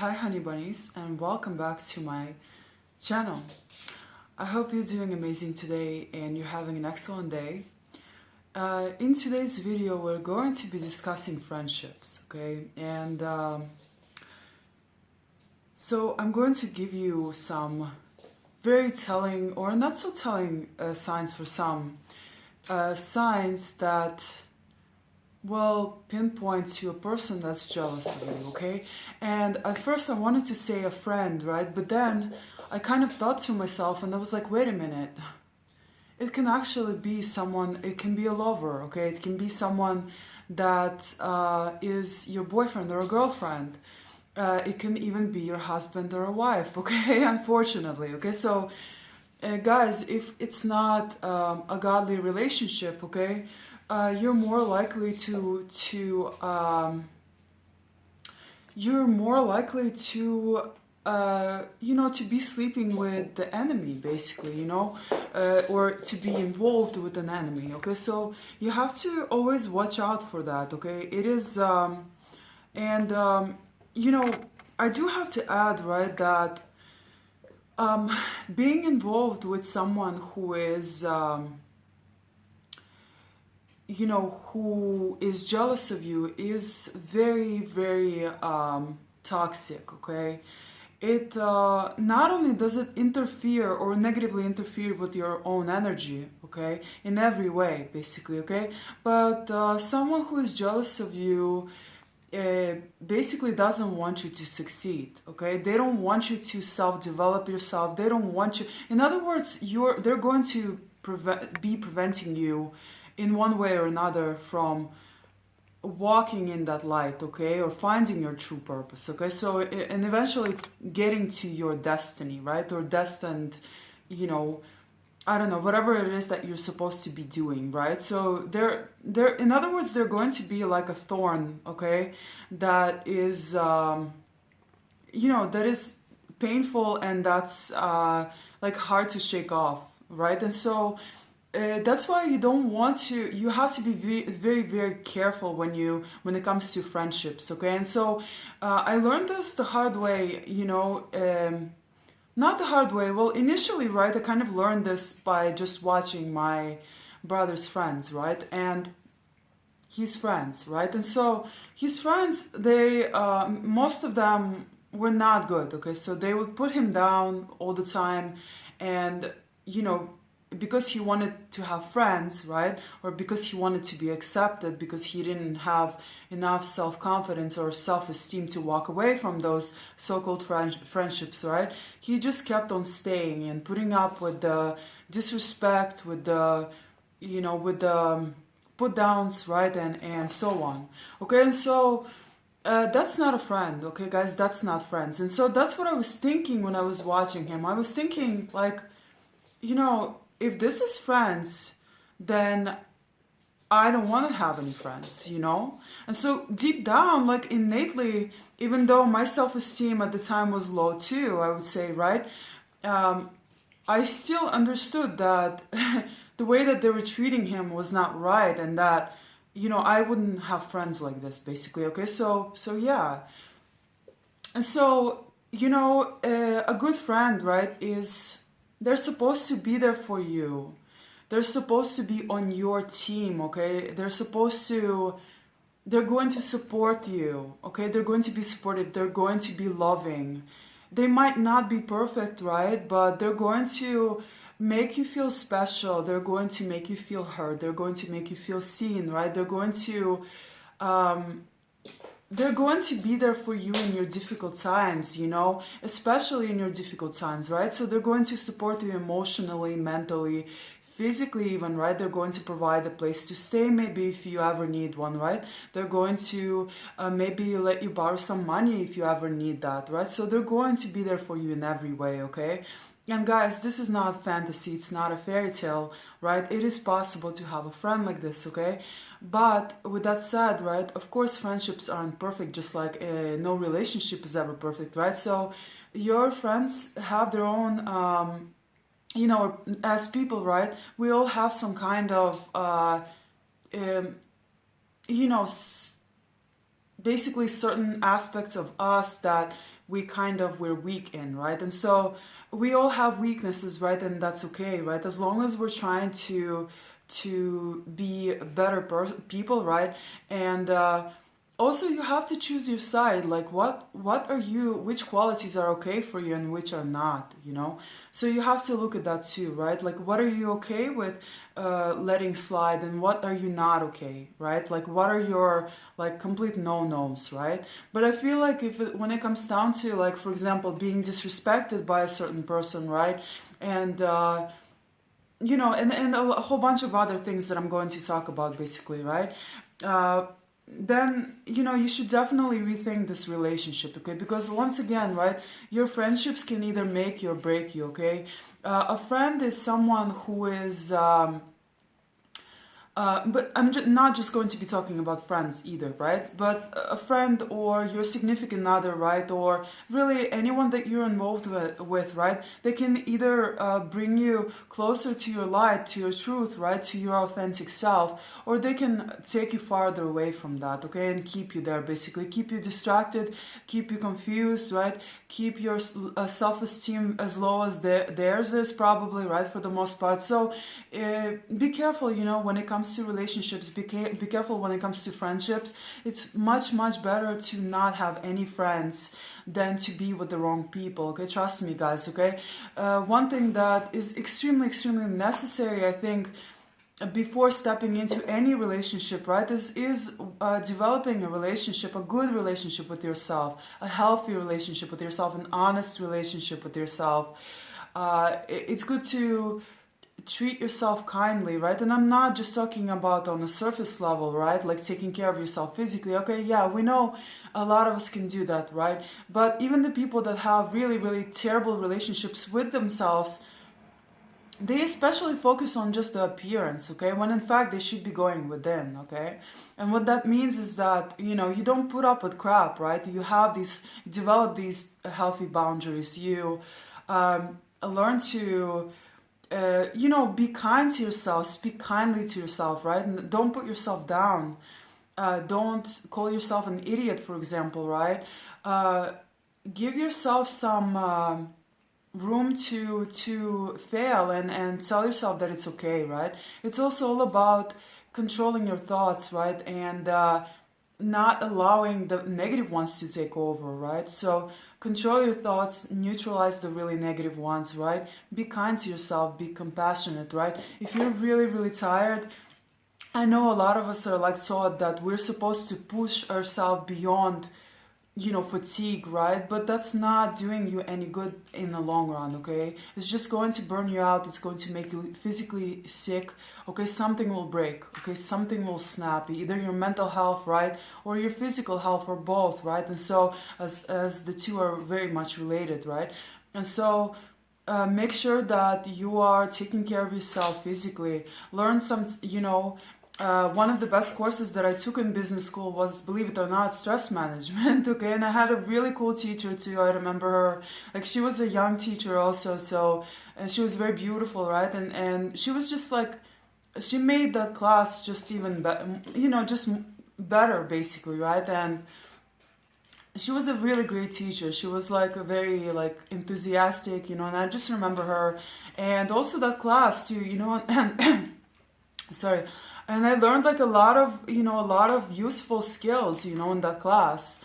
Hi honey bunnies, and welcome back to my channel. I hope you're doing amazing today and you're having an excellent day. In today's video we're going to be discussing friendships, okay? And so I'm going to give you some very telling or not so telling signs for some signs that will pinpoint to a person that's jealous of you, okay? And at first I wanted to say a friend, right? But then I kind of thought to myself and I was like, wait a minute. It can actually be someone, it can be a lover, okay? It can be someone that is your boyfriend or a girlfriend. It can even be your husband or a wife, okay? Unfortunately, okay? So guys, if it's not a godly relationship, okay, you're more likely to to be sleeping with the enemy, basically, or to be involved with an enemy. Okay, so you have to always watch out for that. Okay, it is, I do have to add, right, that being involved with someone who is who is jealous of you is very, very toxic, okay? It not only does it interfere or negatively interfere with your own energy, okay, in every way, basically, okay? But someone who is jealous of you basically doesn't want you to succeed, okay? They don't want you to self-develop yourself. They don't want you, in other words, they're going to be preventing you in one way or another from walking in that light, okay, or finding your true purpose, okay? So, and eventually it's getting to your destiny, right? Or destined, I don't know, whatever it is that you're supposed to be doing, right? So they're in other words, they're going to be like a thorn, okay, that is that is painful and that's like hard to shake off, right? And so that's why you have to be very, very, very careful when it comes to friendships, okay? And so I learned this the hard way, not the hard way. Well, initially, right, I kind of learned this by just watching my brother's friends, right? And his friends, right? And so his friends, they, most of them were not good, okay? So they would put him down all the time and, because he wanted to have friends, right? Or because he wanted to be accepted, because he didn't have enough self-confidence or self-esteem to walk away from those so-called friendships, right? He just kept on staying and putting up with the disrespect, with the, with the put downs, right? And so on. Okay, and so that's not a friend, okay, guys? That's not friends. And so that's what I was thinking when I was watching him. I was thinking, like, if this is friends, then I don't want to have any friends, And so deep down, like innately, even though my self-esteem at the time was low too, I would say, right? I still understood that the way that they were treating him was not right and that, I wouldn't have friends like this, basically, okay? So yeah. And so, a good friend, right, they're supposed to be there for you. They're supposed to be on your team, okay? They're going to support you, okay? They're going to be supportive. They're going to be loving. They might not be perfect, right? But they're going to make you feel special. They're going to make you feel heard. They're going to make you feel seen, right? They're going to be there for you in your difficult times, especially in your difficult times, right? So they're going to support you emotionally, mentally, physically even, right? They're going to provide a place to stay, maybe if you ever need one, right? They're going to maybe let you borrow some money if you ever need that, right? So they're going to be there for you in every way, okay? And guys, this is not fantasy, it's not a fairy tale, right? It is possible to have a friend like this, okay? But with that said, right, of course friendships aren't perfect, just like no relationship is ever perfect, right? So your friends have their own, as people, right, we all have some kind of, basically certain aspects of us that we're weak in, right? And so we all have weaknesses, right? And that's okay, right? As long as we're trying to be better people, right? And also you have to choose your side, like what are you, which qualities are okay for you and which are not, you know? So you have to look at that too, right? Like what are you okay with letting slide, and what are you not okay, right? Like what are your like complete no-nos, right? But I feel like when it comes down to, like, for example, being disrespected by a certain person, right? And you know, and a whole bunch of other things that I'm going to talk about, basically, right? Then, you know, you should definitely rethink this relationship, okay? Because once again, right, your friendships can either make you or break you, okay? A friend is someone who is but I'm not just going to be talking about friends either, right? But a friend or your significant other, right? Or really anyone that you're involved with, right? They can either bring you closer to your light, to your truth, right? To your authentic self, or they can take you farther away from that, okay? And keep you there, basically. Keep you distracted, keep you confused, right? Keep your self-esteem as low as theirs is, probably, right? For the most part. So be careful, you know, when it comes to relationships. Be careful when it comes to friendships. It's much better to not have any friends than to be with the wrong people, okay? Trust me, guys, okay? One thing that is extremely necessary, I think, before stepping into any relationship, right, is developing a relationship, a good relationship with yourself, a healthy relationship with yourself, an honest relationship with yourself. It's good to treat yourself kindly, right? And I'm not just talking about on a surface level, right? Like taking care of yourself physically. Okay, yeah, we know a lot of us can do that, right? But even the people that have really terrible relationships with themselves, they especially focus on just the appearance, okay? When in fact they should be going within, okay? And what that means is that, you know, you don't put up with crap, right? You develop these healthy boundaries. You learn to you know, be kind to yourself, speak kindly to yourself, right? And don't put yourself down. Don't call yourself an idiot, for example, right? Give yourself some room to fail, and tell yourself that it's okay, right? It's also all about controlling your thoughts, right? And not allowing the negative ones to take over, right? So control your thoughts, neutralize the really negative ones, right? Be kind to yourself, be compassionate, right? If you're really tired, I know a lot of us are like taught that we're supposed to push ourselves beyond, you know, fatigue, right? But that's not doing you any good in the long run, okay? It's just going to burn you out. It's going to make you physically sick, okay? Something will break, okay? Something will snap, either your mental health, right? Or your physical health, or both, right? And so as the two are very much related, right? And so make sure that you are taking care of yourself physically. Learn some, you know, one of the best courses that I took in business school was, believe it or not, stress management, okay? And I had a really cool teacher too. I remember her, like, she was a young teacher also, so, and she was very beautiful, right? And she was just like, she made that class just even better, you know, just better, basically, right? And she was a really great teacher. She was like a very like enthusiastic, you know, and I just remember her. And also that class too, you know, and sorry. And I learned like a lot of useful skills, you know, in that class.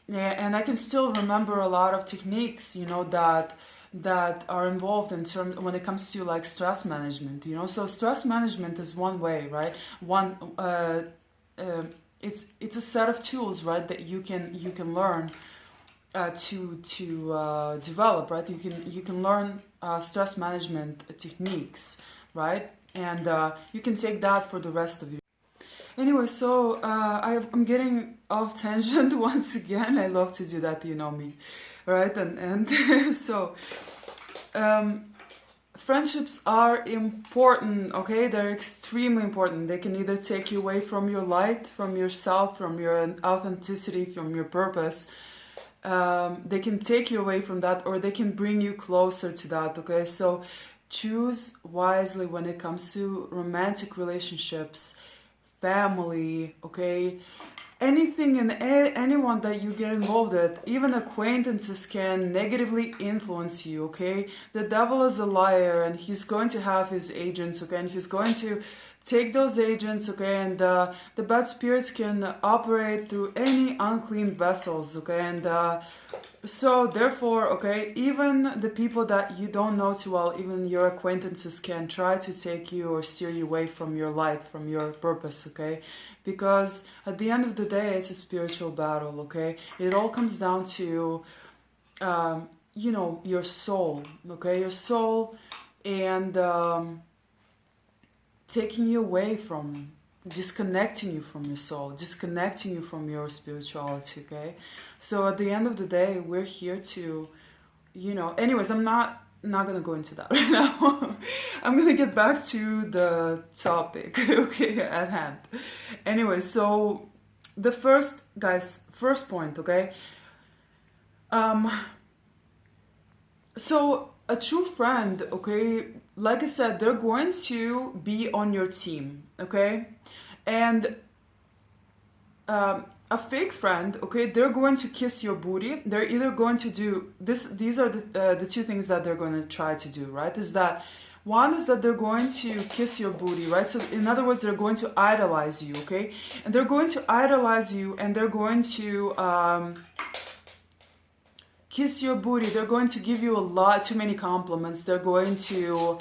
And I can still remember a lot of techniques, you know, that are involved in terms when it comes to like stress management, you know. So stress management is one way, right? It's a set of tools, right, that you can learn to develop, right? You can learn stress management techniques, right? And you can take that for the rest of your. Anyway, so I'm getting off tangent once again. I love to do that, you know me, right? And so friendships are important, okay? They're extremely important. They can either take you away from your light, from yourself, from your authenticity, from your purpose. They can take you away from that, or they can bring you closer to that, okay? So choose wisely when it comes to romantic relationships, family, okay? anything and anyone that you get involved with, even acquaintances, can negatively influence you, okay? The devil is a liar, and he's going to have his agents, okay? And he's going to take those agents, okay? And the bad spirits can operate through any unclean vessels, okay? And so therefore, okay, even the people that you don't know too well, even your acquaintances, can try to take you or steer you away from your light, from your purpose, okay? Because at the end of the day, it's a spiritual battle, okay? It all comes down to, you know, your soul, okay? Your soul, and taking you away from, disconnecting you from your soul, disconnecting you from your spirituality, okay? So at the end of the day, we're here to, you know, anyways, I'm not gonna go into that right now. I'm gonna get back to the topic, okay, at hand. Anyway, so the first point, okay? So a true friend, okay, like I said, they're going to be on your team, okay? And a fake friend, okay, they're going to kiss your booty. They're either going to do this. These are the two things that they're going to try to do, right? Is that one is that they're going to kiss your booty, right? So in other words, they're going to idolize you, okay? And they're going to idolize you, and they're going to kiss your booty. They're going to give you too many compliments. They're going to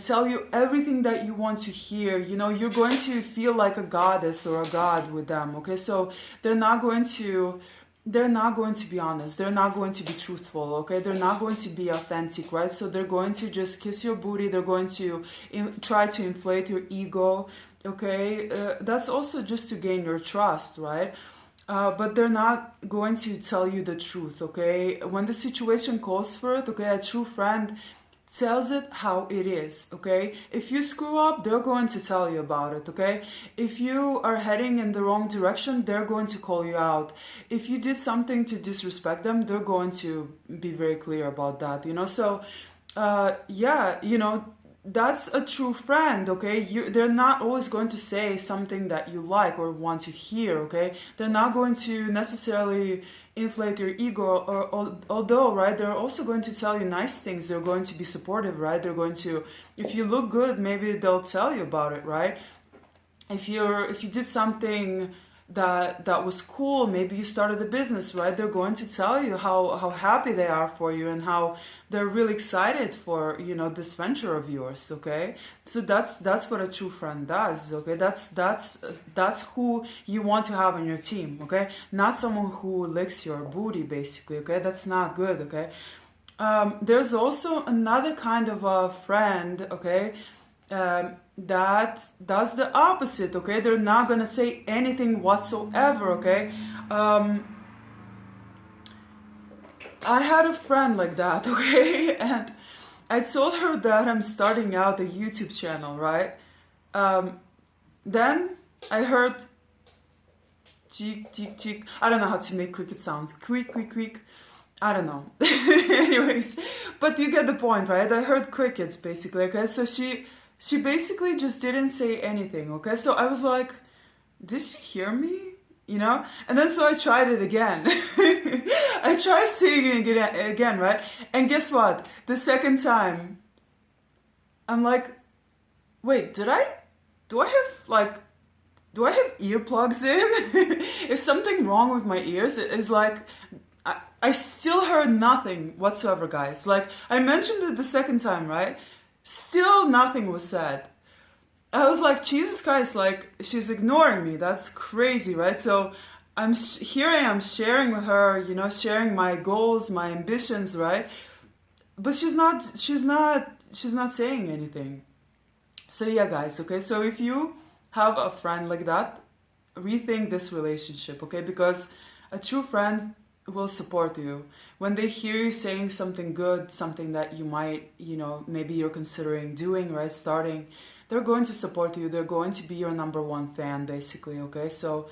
tell you everything that you want to hear. You know, you're going to feel like a goddess or a god with them, okay? So they're not going to be honest. They're not going to be truthful, okay? They're not going to be authentic, right? So they're going to just kiss your booty. They're going to try to inflate your ego, okay? That's also just to gain your trust, right? But they're not going to tell you the truth, okay? When the situation calls for it, okay, a true friend tells it how it is, okay? If you screw up, they're going to tell you about it, okay? If you are heading in the wrong direction, they're going to call you out. If you did something to disrespect them, they're going to be very clear about that, you know? So, yeah, you know, that's a true friend, okay? They're not always going to say something that you like or want to hear, okay? They're not going to necessarily inflate your ego, or although, right, they're also going to tell you nice things. They're going to be supportive, right? They're going to, if you look good, maybe they'll tell you about it, right? If you did something that was cool, maybe you started a business, right? They're going to tell you how happy they are for you and how they're really excited for, you know, this venture of yours, okay? So that's what a true friend does, okay? That's who you want to have on your team, okay? Not someone who licks your booty, basically, okay? That's not good, okay? There's also another kind of a friend, okay? That does the opposite, okay? They're not gonna say anything whatsoever, okay? I had a friend like that, okay? And I told her that I'm starting out a YouTube channel, right? Then I heard cheek, cheek, cheek. I don't know how to make cricket sounds. Quick, quick, quick. I don't know. Anyways, but you get the point, right? I heard crickets, basically, okay? So she basically just didn't say anything, okay? So I was like, did she hear me? You know? And then so I tried it again. I tried saying it again, right? And guess what? The second time, I'm like, wait, do I have earplugs in? Is something wrong with my ears? It's like, I still heard nothing whatsoever, guys. Like, I mentioned it the second time, right? Still nothing was said. I was like, Jesus Christ, like, she's ignoring me. That's crazy, right? So here I am sharing with her, you know, sharing my goals, my ambitions, right? But she's not saying anything. So yeah, guys, okay? So if you have a friend like that, rethink this relationship, okay? Because a true friend will support you. When they hear you saying something good, something that you might, you know, maybe you're considering doing, right, starting, they're going to support you. They're going to be your number one fan, basically, okay? So,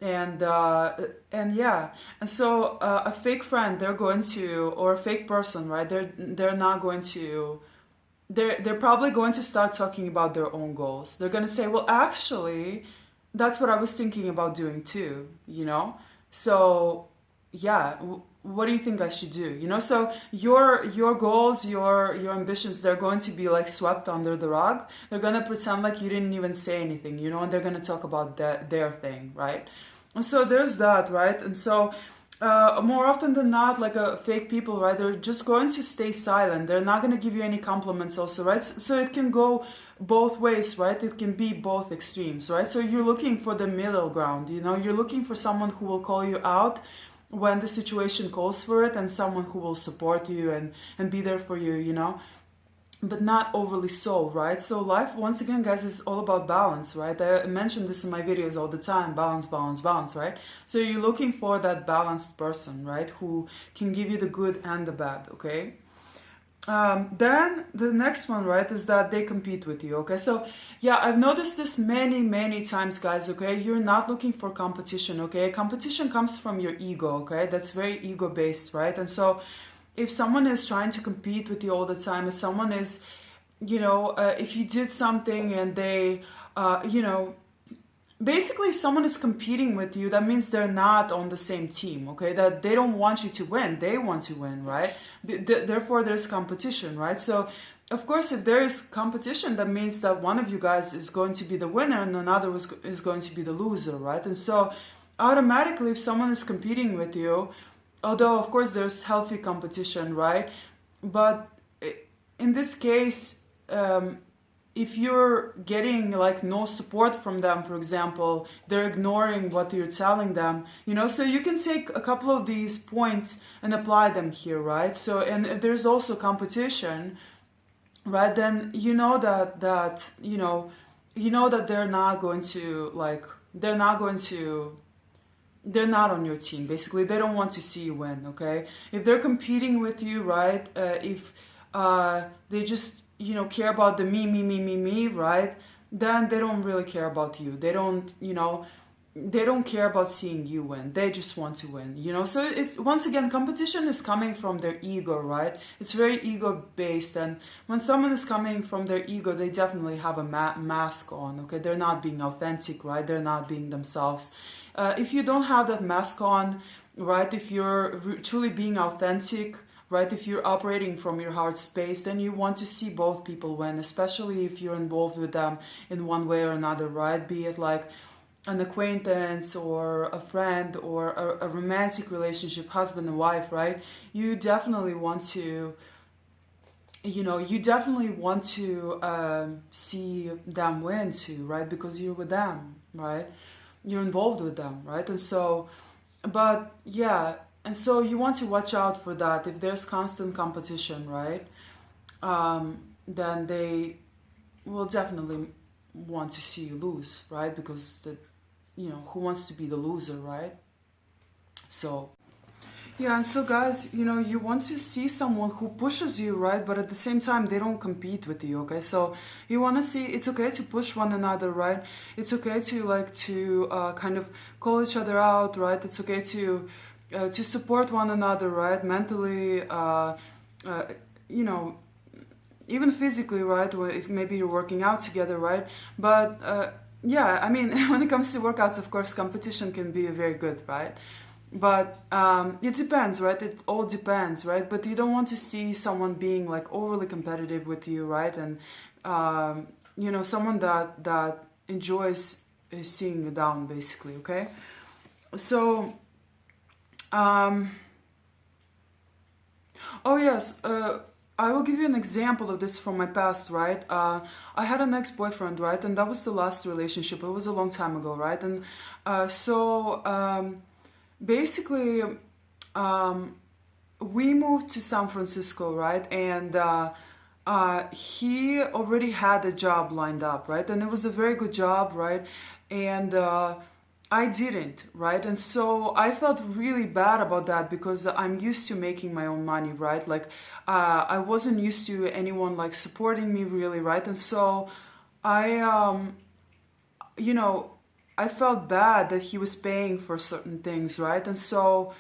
and yeah. And so a fake friend, they're going to, or a fake person, right, they're not going to, they're probably going to start talking about their own goals. They're going to say, well, actually, that's what I was thinking about doing too, you know? So, yeah, what do you think I should do? You know, so your goals, your ambitions, they're going to be like swept under the rug. They're gonna pretend like you didn't even say anything, you know, and they're gonna talk about their thing, right? And so there's that, right? And so more often than not, like fake people, right? They're just going to stay silent. They're not going to give you any compliments, also, right? So it can go both ways, right? It can be both extremes, right? So you're looking for the middle ground, you know? You're looking for someone who will call you out when the situation calls for it, and someone who will support you and be there for you, you know? But not overly so, right? So life, once again, guys, is all about balance, right? I mention this in my videos all the time: balance, balance, balance, right? So you're looking for that balanced person, right, who can give you the good and the bad, okay? Then the next one, right, is that they compete with you, okay? So yeah, I've noticed this many times, guys, okay? You're not looking for competition, okay? Competition comes from your ego, okay? That's very ego based, right? And so if someone is trying to compete with you all the time, if someone is, you know, if you did something and they, you know, basically if someone is competing with you, that means they're not on the same team, okay? That they don't want you to win, they want to win, right? Therefore there's competition, right? So of course, if there is competition, that means that one of you guys is going to be the winner and another is going to be the loser, right? And so automatically, if someone is competing with you, although of course there's healthy competition, right? But in this case, if you're getting like no support from them, for example, they're ignoring what you're telling them, you know, so you can take a couple of these points and apply them here, right? So, and if there's also competition, right, then you know that you know that they're not going to like, they're not on your team. Basically, they don't want to see you win, okay? If they're competing with you, right, if they just, you know, care about the me, right, then they don't really care about you. They don't, you know, they don't care about seeing you win. They just want to win, you know? So it's, once again, competition is coming from their ego, right? It's very ego based. And when someone is coming from their ego, they definitely have a mask on, okay? They're not being authentic, right? They're not being themselves. If you don't have that mask on, right? If you're truly being authentic, right? If you're operating from your heart space, then you want to see both people win, especially if you're involved with them in one way or another, right? Be it like an acquaintance or a friend or a romantic relationship, husband and wife, right? You definitely want to, you know, see them win too, right? Because you're with them, right? You're involved with them, right? And so, but yeah, and so you want to watch out for that. If there's constant competition, right, then they will definitely want to see you lose, right? Because you know, who wants to be the loser, right? So yeah, and so guys, you know, you want to see someone who pushes you, right? But at the same time, they don't compete with you, okay? So you want to see, it's okay to push one another, right? It's okay to like to kind of call each other out, right? It's okay to support one another, right? Mentally, you know, even physically, right? Or if maybe you're working out together, right? But yeah, I mean, when it comes to workouts, of course, competition can be very good, right? But it depends, right? It all depends, right? But you don't want to see someone being like overly competitive with you, right? And you know, someone that enjoys seeing you down, basically. Okay, so oh yes, I will give you an example of this from my past, right? I had an ex-boyfriend, right? And that was the last relationship. It was a long time ago, right? And basically, we moved to San Francisco, right? And he already had a job lined up, right? And it was a very good job, right? And I didn't, right? And so I felt really bad about that because I'm used to making my own money, right? Like I wasn't used to anyone like supporting me really, right? And so I, you know, I felt bad that he was paying for certain things, right? And so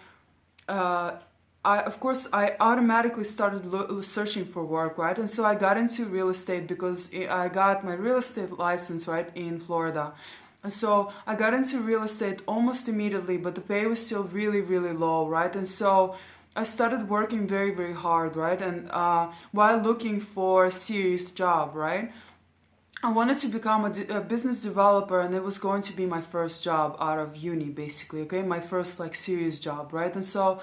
of course, I automatically started searching for work, right? And so I got into real estate because I got my real estate license, right, in Florida. And so I got into real estate almost immediately, but the pay was still really, really low, right? And so I started working very, very hard, right? And while looking for a serious job, right? I wanted to become a business developer, and it was going to be my first job out of uni, basically, okay? My first like serious job, right? And so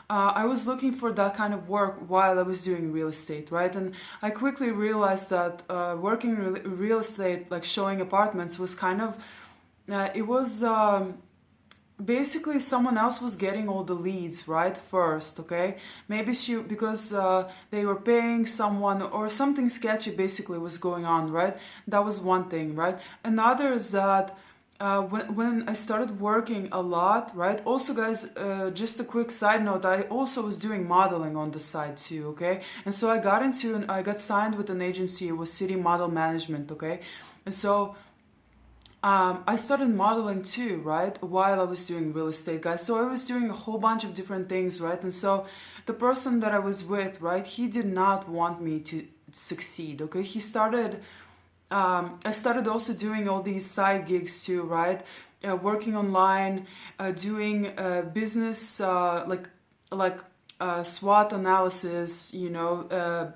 I was looking for that kind of work while I was doing real estate, right? And I quickly realized that working real estate, like showing apartments, was kind of, it was basically someone else was getting all the leads right first, okay? Maybe because they were paying someone or something sketchy basically was going on, right? That was one thing, right? Another is that when I started working a lot, right? Also, guys, just a quick side note, I also was doing modeling on the side too, okay? And so I got signed with an agency. It was City Model Management, okay? And so I started modeling too, right? While I was doing real estate, guys. So I was doing a whole bunch of different things, right? And so the person that I was with, right, he did not want me to succeed, okay? I started also doing all these side gigs too, right? Working online, doing business, SWOT analysis,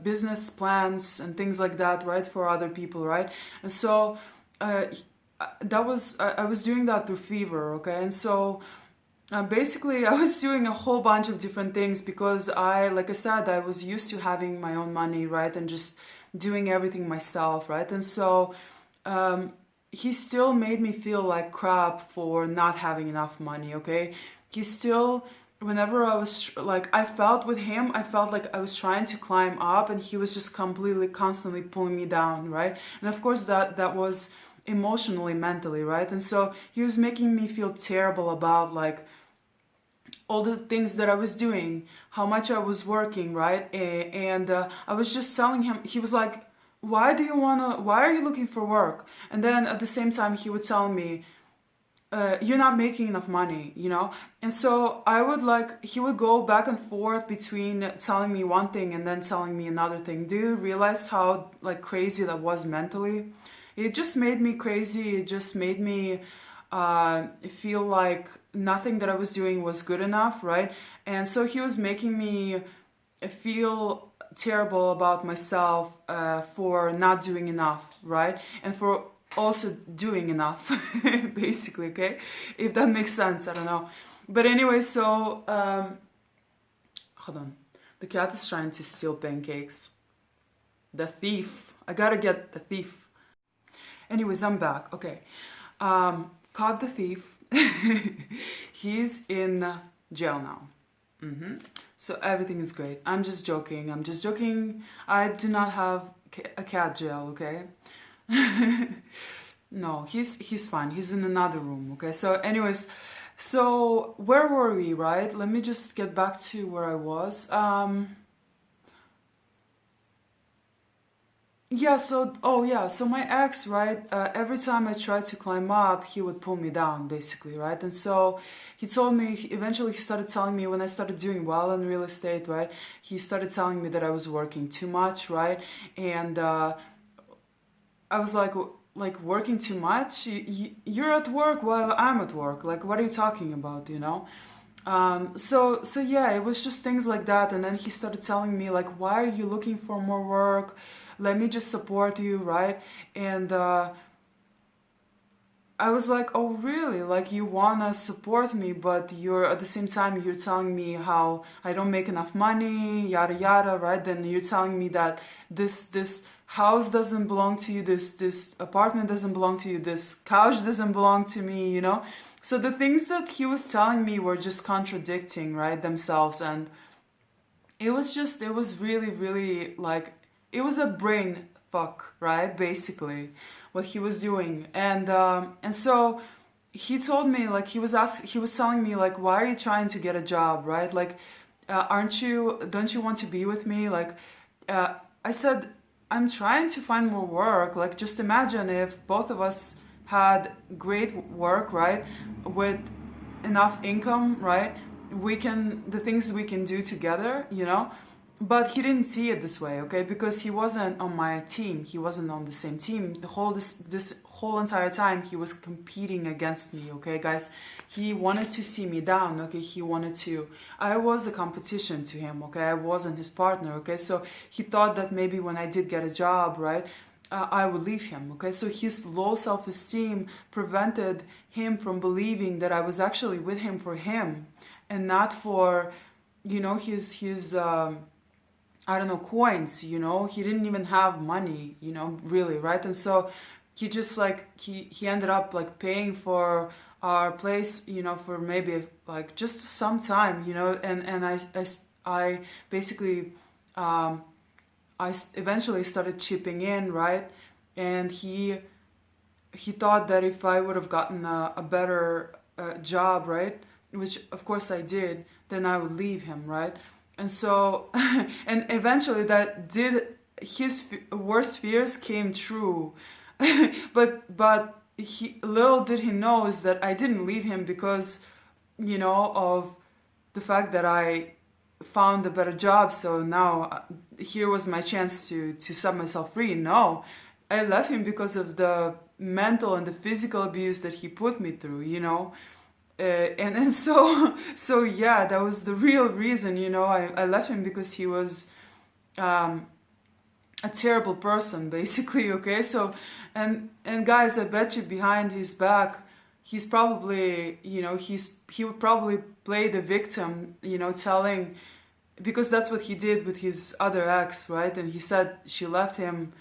business plans and things like that, right? For other people, right? And so, I was doing that through Fever, okay? And so basically I was doing a whole bunch of different things because like I said, I was used to having my own money, right? And just doing everything myself, right? And so he still made me feel like crap for not having enough money, okay? He still, whenever I was like, I felt with him, I felt like I was trying to climb up and he was just constantly pulling me down, right? And of course that was emotionally, mentally, right? And so he was making me feel terrible about like all the things that I was doing, how much I was working, right? And I was just telling him, he was like, why are you looking for work? And then at the same time he would tell me, you're not making enough money, And so he would go back and forth between telling me one thing and then telling me another thing. Do you realize how like crazy that was mentally? It just made me crazy. It just made me feel like nothing that I was doing was good enough, right? And so he was making me feel terrible about myself for not doing enough, right? And for also doing enough, basically, okay? If that makes sense, I don't know. But anyway, so, hold on. The cat is trying to steal pancakes. The thief. I gotta get the thief. Anyways, I'm back. Okay. Caught the thief. He's in jail now. So everything is great. I'm just joking. I do not have a cat jail, okay? No, he's fine. He's in another room, okay? So anyways, so where were we, right? Let me just get back to where I was. So my ex, right, every time I tried to climb up, he would pull me down, basically, right? And so he told me, eventually he started telling me when I started doing well in real estate, right, he started telling me that I was working too much, right? And I was like working too much? You're at work while I'm at work. Like, what are you talking about, So yeah, it was just things like that. And then he started telling me like, why are you looking for more work? Let me just support you, right? And I was like, oh really? Like you wanna support me, but at the same time you're telling me how I don't make enough money, yada yada, right? Then you're telling me that this house doesn't belong to you, this apartment doesn't belong to you, this couch doesn't belong to me, So the things that he was telling me were just contradicting, right, themselves. And it was really, really like, it was a brain fuck, right, basically, what he was doing. And so he told me, like, he was telling me, like, why are you trying to get a job, right? Like, don't you want to be with me? Like, I said, I'm trying to find more work. Like, just imagine if both of us had great work, right, with enough income, right, the things we can do together, but he didn't see it this way, okay? Because he wasn't on my team. He wasn't on the same team. This whole entire time he was competing against me, okay, guys? He wanted to see me down, okay? He wanted to. I was a competition to him, okay? I wasn't his partner, okay? So he thought that maybe when I did get a job, right, I would leave him, okay? So his low self-esteem prevented him from believing that I was actually with him for him and not for, you know, his I don't know, coins, you know, he didn't even have money, you know, really, right? And so he just like, he ended up like paying for our place, you know, for maybe like just some time, you know, and I basically, eventually started chipping in, right? And he thought that if I would have gotten a better job, right, which of course I did, then I would leave him, right? And so, and eventually that did, his worst fears came true. but he, little did he know is that I didn't leave him because, you know, of the fact that I found a better job. So now here was my chance to set myself free. No, I left him because of the mental and the physical abuse that he put me through, you know. And so yeah, that was the real reason, you know. I left him because he was a terrible person, basically, okay? So, and guys, I bet you behind his back, he's probably, you know, he would probably play the victim, you know, telling, because that's what he did with his other ex, right? And he said she left him,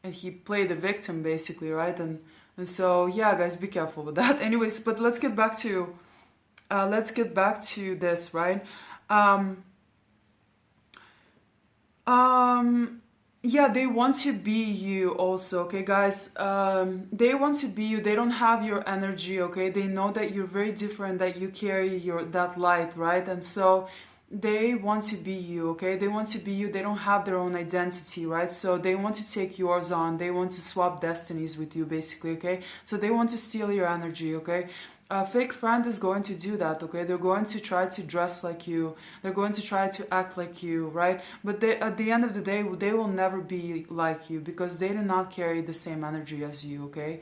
and he played the victim, basically, right? And so, yeah, guys, be careful with that. Anyways, but let's get back to this, right? Yeah, they want to be you also, okay, guys? They want to be you. They don't have your energy, okay? They know that you're very different, that you carry that light, right? And so they want to be you, okay? They want to be you. They don't have their own identity, right? So they want to take yours on. They want to swap destinies with you, basically, okay? So they want to steal your energy, okay? A fake friend is going to do that, okay? They're going to try to dress like you. They're going to try to act like you, right? But they, at the end of the day, they will never be like you because they do not carry the same energy as you, okay?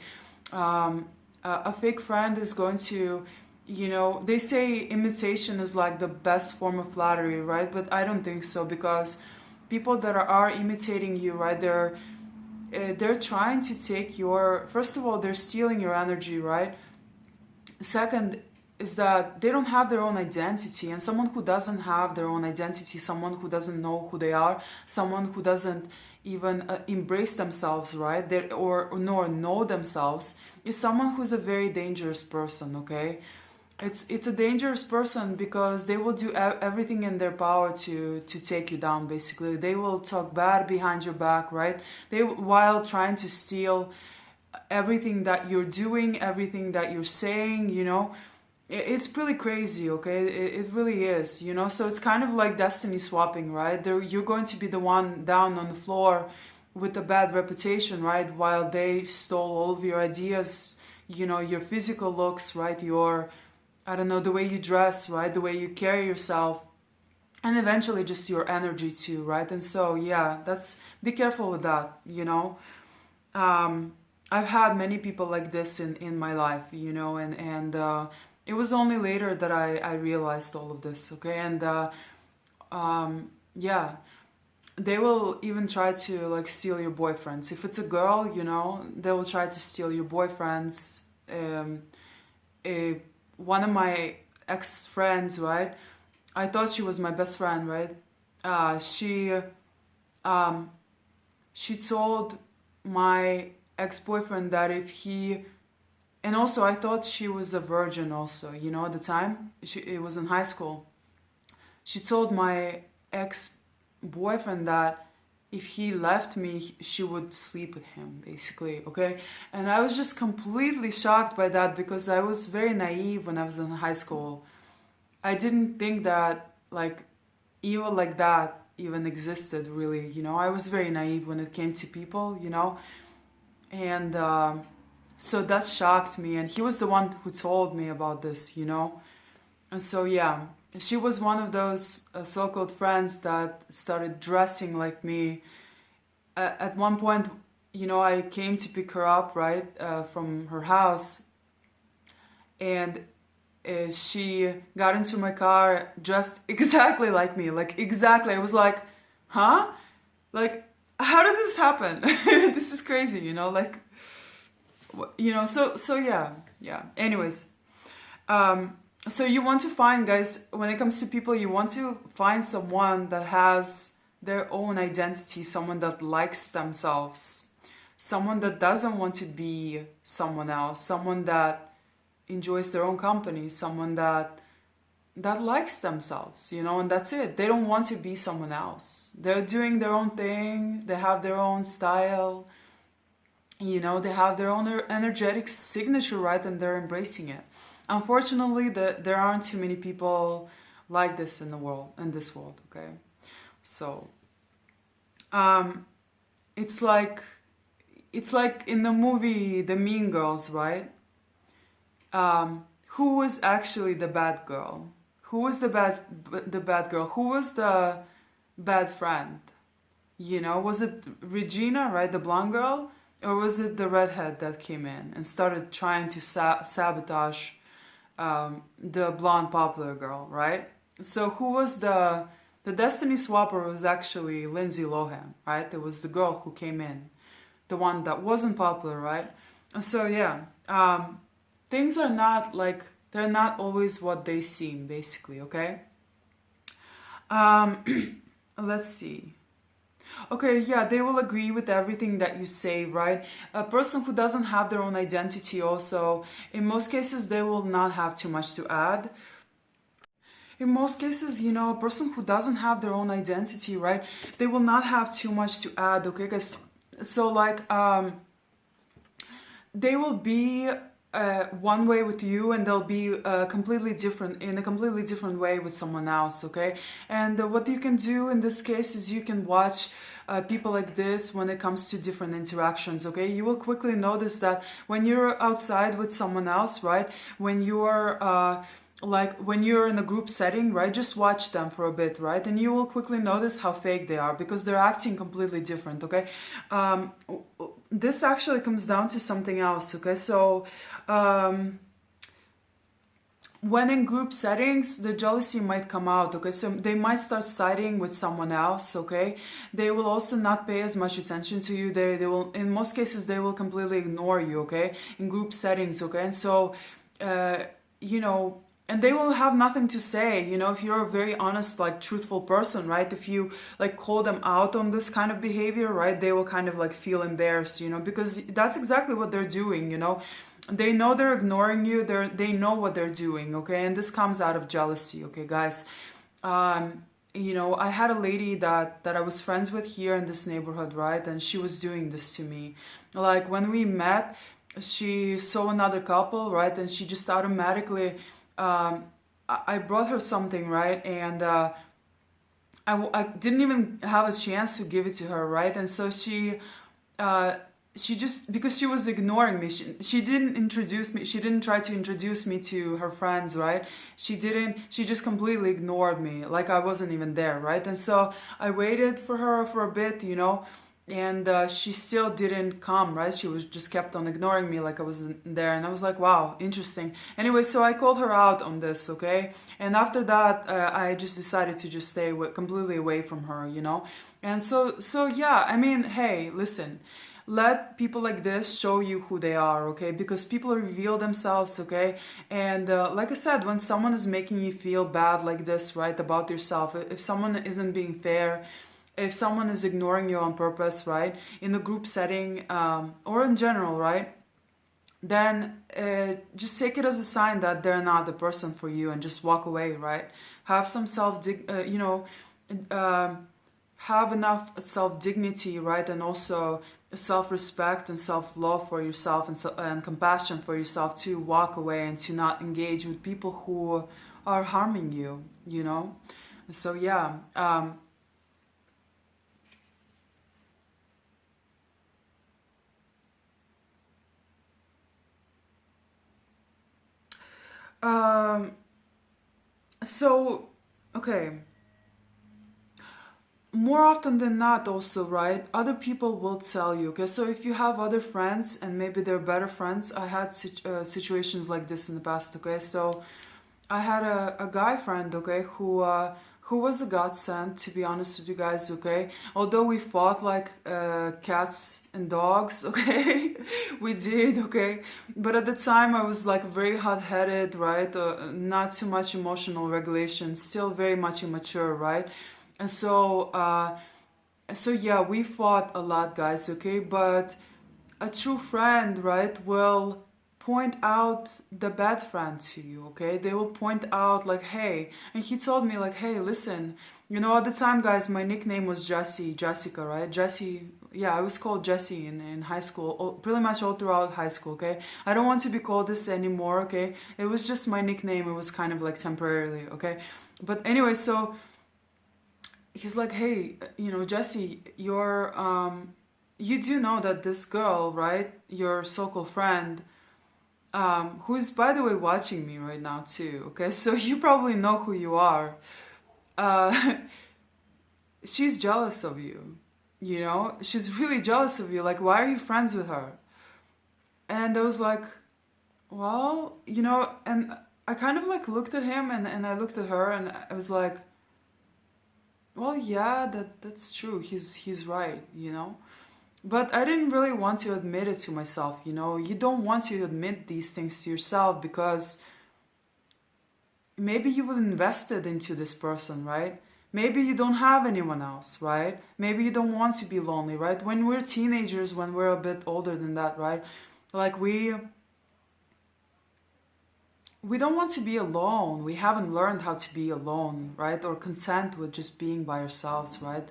A fake friend is going to, you know, they say imitation is like the best form of flattery, right? But I don't think so, because people that are imitating you, right, they're trying to take your, first of all, they're stealing your energy, right? Second is that they don't have their own identity, and someone who doesn't have their own identity, someone who doesn't know who they are, someone who doesn't even embrace themselves, right, or nor know themselves, is someone who's a very dangerous person, okay? It's a dangerous person because they will do everything in their power to take you down, basically. They will talk bad behind your back, right? They, while trying to steal everything that you're doing, everything that you're saying, you know. It's pretty crazy, okay? It really is, you know. So it's kind of like destiny swapping, right? You're going to be the one down on the floor with a bad reputation, right? While they stole all of your ideas, you know, your physical looks, right? Your, I don't know, the way you dress, right? The way you carry yourself, and eventually just your energy too, right? And so, yeah, be careful with that, you know. I've had many people like this in my life, you know, and it was only later that I realized all of this, okay? And yeah, they will even try to like steal your boyfriends. If it's a girl, you know, they will try to steal your boyfriends. One of my ex-friends, right? I thought she was my best friend, right? She told my ex-boyfriend that if he, and also I thought she was a virgin also, you know, at the time. It was in high school. She told my ex-boyfriend that if he left me, she would sleep with him, basically, okay? And I was just completely shocked by that because I was very naive when I was in high school. I didn't think that, like, evil like that even existed, really, you know? I was very naive when it came to people, you know? And so that shocked me, and he was the one who told me about this, you know? And so, yeah. she was one of those so-called friends that started dressing like me. At one point, I came to pick her up, right, from her house, and she got into my car dressed exactly like me, like exactly. I was like, huh? Like, how did this happen? This is crazy, like, so yeah, yeah. Anyways, so you want to find, guys, when it comes to people, you want to find someone that has their own identity, someone that likes themselves, someone that doesn't want to be someone else, someone that enjoys their own company, someone that likes themselves, and that's it. They don't want to be someone else. They're doing their own thing, they have their own style, they have their own energetic signature, right? And they're embracing it. Unfortunately, there aren't too many people like this in this world, okay? So, it's like in the movie The Mean Girls, right? Who was actually the bad girl? Who was the bad girl? Who was the bad friend? Was it Regina, right, the blonde girl, or was it the redhead that came in and started trying to sabotage the blonde popular girl, right? So who was the Destiny Swapper? Was actually Lindsay Lohan, right? It was the girl who came in, the one that wasn't popular, right? So yeah, things are not like, they're not always what they seem, basically, okay? Let's see. Okay, yeah, they will agree with everything that you say, right? A person who doesn't have their own identity also, in most cases, they will not have too much to add. In most cases, a person who doesn't have their own identity, right? They will not have too much to add, okay, guys? So, like, they will be one way with you, and they'll be completely different, in a completely different way with someone else, okay? And what you can do in this case is you can watch people like this when it comes to different interactions, okay? You will quickly notice that when you're outside with someone else, right? When you're like when you're in a group setting, right, just watch them for a bit, right, and you will quickly notice how fake they are, because they're acting completely different, okay? This actually comes down to something else, okay? So when in group settings, the jealousy might come out, okay? So they might start siding with someone else, okay? They will also not pay as much attention to you. They will, in most cases, they will completely ignore you, okay? In group settings, okay? And so, and they will have nothing to say, if you're a very honest, like, truthful person, right? If you, like, call them out on this kind of behavior, right, they will kind of, like, feel embarrassed, because that's exactly what they're doing, they know they're ignoring you, they know what they're doing, okay? And this comes out of jealousy, okay, guys? I had a lady that I was friends with here in this neighborhood, right? And she was doing this to me. Like, when we met, she saw another couple, right? And she just automatically, I brought her something, right? And I didn't even have a chance to give it to her, right? And so she just, because she was ignoring me, she didn't introduce me, she didn't try to introduce me to her friends, right? She just completely ignored me, like I wasn't even there, right? And so I waited for her for a bit, and she still didn't come, right? She was just kept on ignoring me like I wasn't there, and I was like, wow, interesting. Anyway, so I called her out on this, okay? And after that, I just decided to just stay completely away from her, And so yeah, I mean, hey, listen, let people like this show you who they are, okay? Because people reveal themselves, okay? And like I said, when someone is making you feel bad like this, right, about yourself, if someone isn't being fair, if someone is ignoring you on purpose, right, in a group setting, or in general, right, then just take it as a sign that they're not the person for you, and just walk away, right? Have some have enough self-dignity, right, and also self-respect and self-love for yourself, and compassion for yourself, to walk away and to not engage with people who are harming you, So yeah, um, So, okay, more often than not also, right, other people will tell you, okay? So if you have other friends and maybe they're better friends, I had situations like this in the past, okay? So I had a guy friend, okay, who was a godsend, to be honest with you guys, okay? Although we fought like cats and dogs, okay? We did, okay? But at the time I was like very hot-headed, right? Not too much emotional regulation, still very much immature, right? And so yeah, we fought a lot, guys, okay? But a true friend, right, will point out the bad friend to you, okay? They will point out like, hey, and he told me like, hey, listen, you know, at the time, guys, my nickname was Jessica, right? Jessie, yeah, I was called Jessie in high school, pretty much all throughout high school, okay? I don't want to be called this anymore, okay? It was just my nickname. It was kind of like temporarily, okay? But anyway, so he's like, hey, you know, Jesse, you do know that this girl, right, your so-called friend, who is, by the way, watching me right now too, okay? So you probably know who you are. Uh, she's jealous of you, you know? She's really jealous of you. Like, why are you friends with her? And I was like, well, you know, and I kind of like looked at him and I looked at her and I was like, well, yeah, that's true. He's right, you know. But I didn't really want to admit it to myself, you know. You don't want to admit these things to yourself because maybe you've invested into this person, right? Maybe you don't have anyone else, right? Maybe you don't want to be lonely, right? When we're teenagers, when we're a bit older than that, right? Like we don't want to be alone. We haven't learned how to be alone, right? Or content with just being by ourselves, right?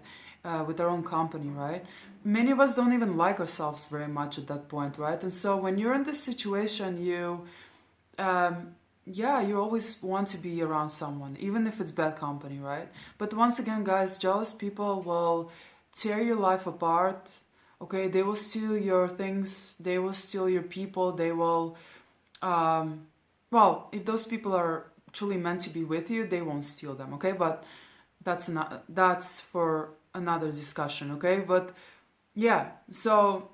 With our own company, right? Many of us don't even like ourselves very much at that point, right? And so when you're in this situation, um, yeah, you always want to be around someone, even if it's bad company, right? But once again, guys, jealous people will tear your life apart, okay? They will steal your things, they will steal your people, they will well, if those people are truly meant to be with you, they won't steal them, okay? But that's for another discussion, okay? But yeah, so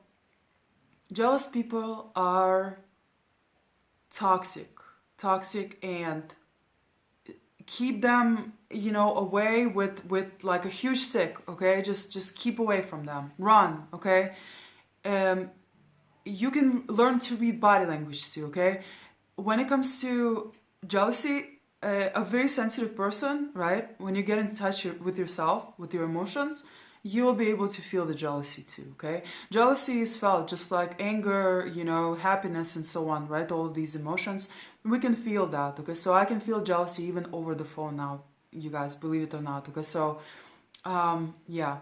jealous people are toxic, toxic, and keep them, you know, away with like a huge stick, okay? Just keep away from them. Run, okay? Um, you can learn to read body language too, okay? When it comes to jealousy, a very sensitive person, right? When you get in touch with yourself, with your emotions, you will be able to feel the jealousy too, okay? Jealousy is felt just like anger, you know, happiness and so on, right? All of these emotions, we can feel that, okay? So I can feel jealousy even over the phone now, you guys, believe it or not, okay? So, yeah.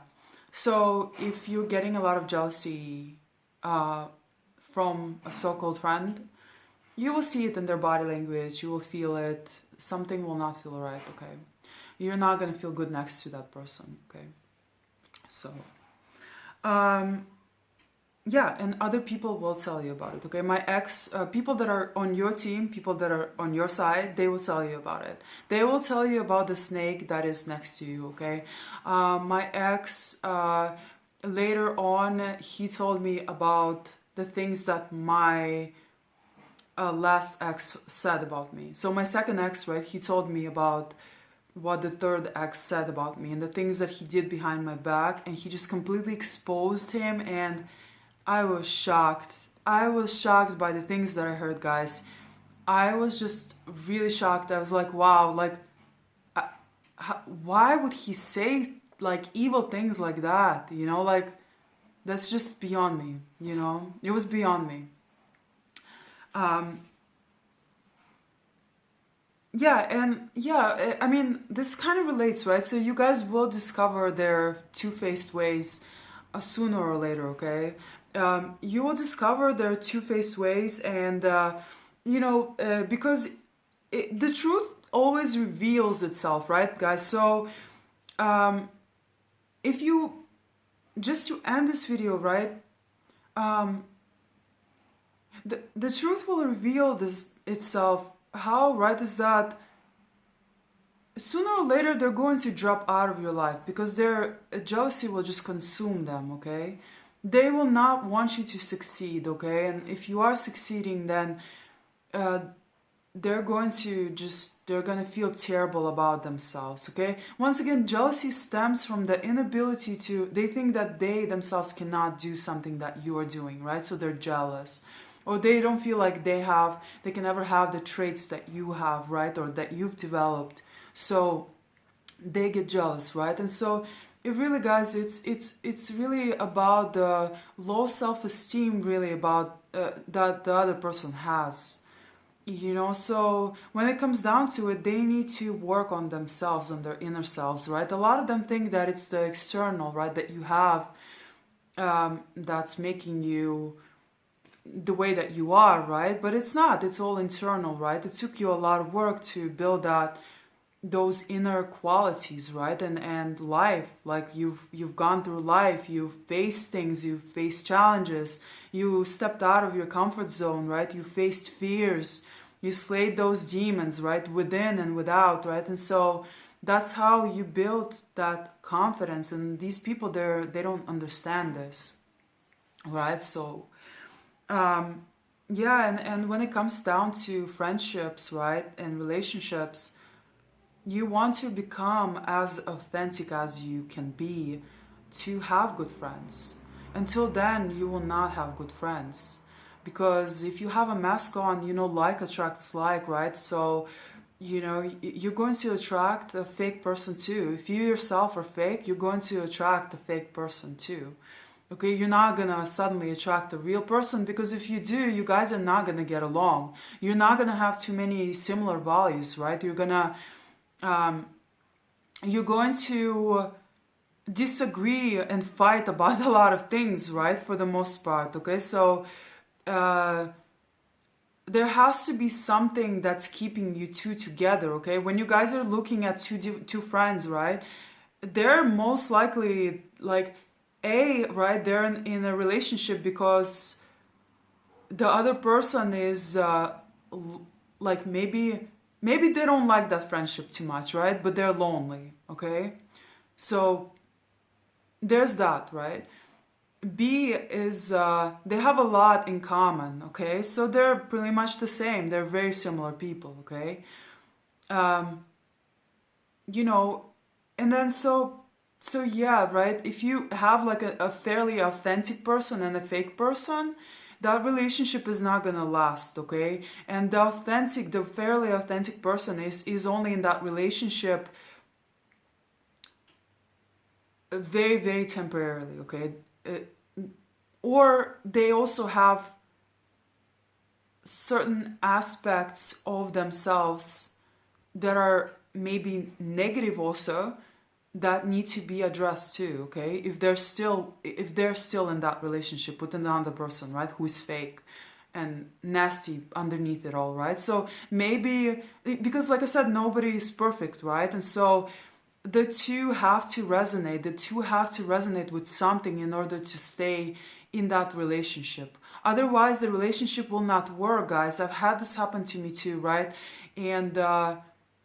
So if you're getting a lot of jealousy from a so-called friend, you will see it in their body language, you will feel it, something will not feel right, okay? You're not gonna feel good next to that person, okay? So, um, yeah, and other people will tell you about it, okay? My ex, people that are on your team, people that are on your side, they will tell you about it. They will tell you about the snake that is next to you, okay? My ex, later on, he told me about the things that my last ex said about me. So my second ex, right, he told me about what the third ex said about me and the things that he did behind my back, and he just completely exposed him, and I was shocked. I was shocked by the things that I heard, guys. I was just really shocked. I was like, wow, like, why would he say like evil things like that? You know, like, that's just beyond me, you know? It was beyond me. Um, Yeah, and yeah, I mean, this kind of relates, right? So you guys will discover their two-faced ways sooner or later, okay? You will discover their two-faced ways, and you know, because the truth always reveals itself, right, guys? So um, if you just to end this video, right? Um, the truth will reveal this itself. How right is that? sooner or later they're going to drop out of your life because their jealousy will just consume them, okay? They will not want you to succeed, okay? And if you are succeeding, then uh, they're going to feel terrible about themselves, okay? Once again, jealousy stems from the inability to, they think that they themselves cannot do something that you are doing, right? So they're jealous. Or they don't feel like they can ever have the traits that you have, right? Or that you've developed. So they get jealous, right? And so it really, guys, it's really about the low self-esteem, really, about that the other person has, so when it comes down to it, they need to work on themselves, on their inner selves, right? A lot of them think that it's the external, right, that you have, that's making you the way that you are, right? But it's not. It's all internal, right? It took you a lot of work to build those inner qualities, right? And life, like you've gone through life, you've faced things, you've faced challenges, you stepped out of your comfort zone, right? You faced fears, you slayed those demons, right, within and without, right? And so that's how you build that confidence. And these people, they don't understand this, right? So yeah, and when it comes down to friendships, right, and relationships, you want to become as authentic as you can be to have good friends. Until then, you will not have good friends. Because if you have a mask on, like attracts like, right? So, you're going to attract a fake person too. If you yourself are fake, you're going to attract a fake person too. Okay, you're not gonna suddenly attract a real person, because if you do, you guys are not gonna get along. You're not gonna have too many similar values, right? You're going to disagree and fight about a lot of things, right? For the most part, okay? So uh, there has to be something that's keeping you two together, okay? When you guys are looking at two friends, right? They're most likely like right? They're in a relationship because the other person is like maybe they don't like that friendship too much, right? But they're lonely, okay? So there's that, right? B is they have a lot in common, okay? So they're pretty much the same. They're very similar people, okay? Um, you know, and then so yeah, right? If you have like a fairly authentic person and a fake person, that relationship is not gonna last, okay? And the fairly authentic person is only in that relationship very, very temporarily, okay? Or they also have certain aspects of themselves that are maybe negative also, that need to be addressed too, okay? If they're still in that relationship with another person, right, who is fake and nasty underneath it all, right? So maybe, because like I said, nobody is perfect, right? And so the two have to resonate with something in order to stay in that relationship. Otherwise the relationship will not work, guys. I've had this happen to me too, right? And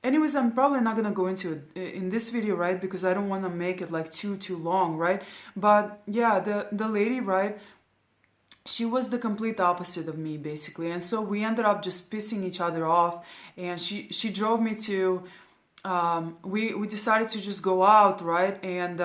anyways, I'm probably not gonna go into it in this video, right? Because I don't want to make it like too long, right? But yeah, the lady, right, she was the complete opposite of me, basically. And so we ended up just pissing each other off, and she drove me to we decided to just go out, right? And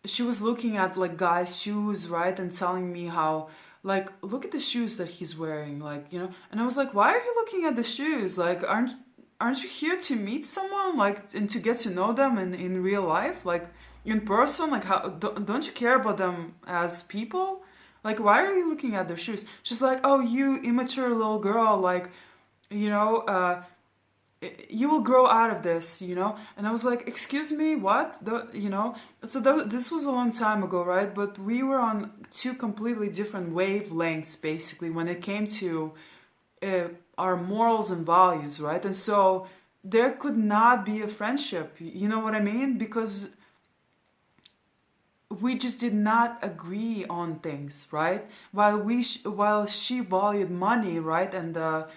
she was looking at like guys' shoes, right, and telling me how, like, look at the shoes that he's wearing, like, and I was like, why are you looking at the shoes? Like, aren't you here to meet someone, like, and to get to know them in real life, like in person? Like, how don't you care about them as people? Like, why are you looking at their shoes? She's like, oh, you immature little girl, like, you know you will grow out of this, and I was like, excuse me, what? So this was a long time ago, right? But we were on two completely different wavelengths, basically, when it came to our morals and values, right? And so there could not be a friendship, you know what I mean? Because we just did not agree on things, right? While she valued money, right, and the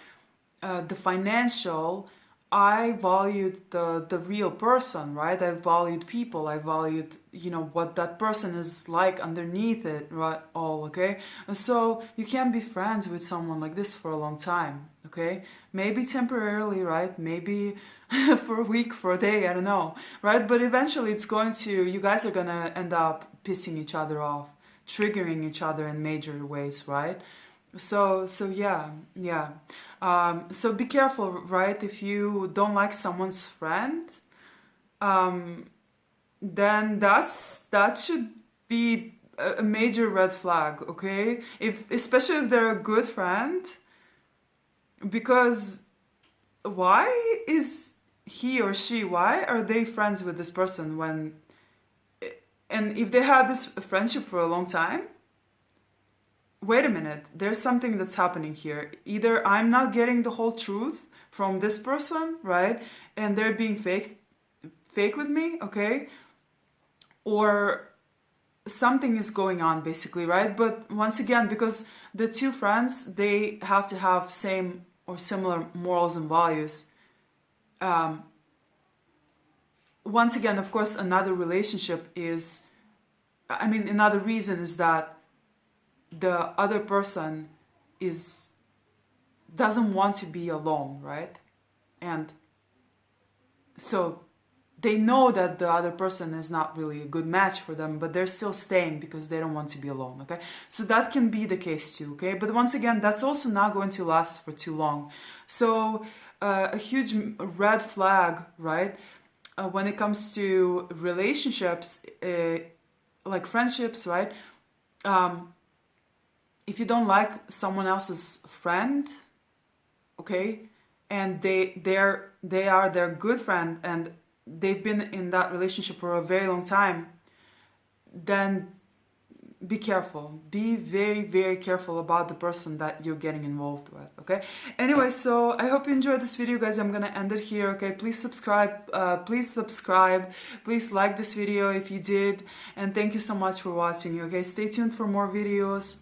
financial, I valued the real person, right? I valued people. I valued, you know, what that person is like underneath it, right? All, okay? And so you can't be friends with someone like this for a long time, okay? Maybe temporarily, right? Maybe for a week, for a day, I don't know, right? But eventually it's going to, you guys are gonna end up pissing each other off, triggering each other in major ways, right? So yeah, yeah. So be careful, right? If you don't like someone's friend, then that should be a major red flag, okay? If especially if they're a good friend, because why is he or she, why are they friends with this person when, and if they had this friendship for a long time, wait a minute, there's something that's happening here. Either I'm not getting the whole truth from this person, right? And they're being fake with me, okay? Or something is going on basically, right? But once again, because the two friends, they have to have same or similar morals and values. Once again, of course, another relationship is, I mean, another reason is that the other person doesn't want to be alone, right? And so they know that the other person is not really a good match for them, but they're still staying because they don't want to be alone, okay? So that can be the case too, okay? But once again, that's also not going to last for too long. So a huge red flag, right? When it comes to relationships, like friendships, right? If you don't like someone else's friend, okay, and they are their good friend and they've been in that relationship for a very long time, then be careful. Be very, very careful about the person that you're getting involved with, okay? Anyway, so I hope you enjoyed this video, guys. I'm gonna end it here, okay? Please subscribe. Please like this video if you did. And thank you so much for watching, okay? Stay tuned for more videos.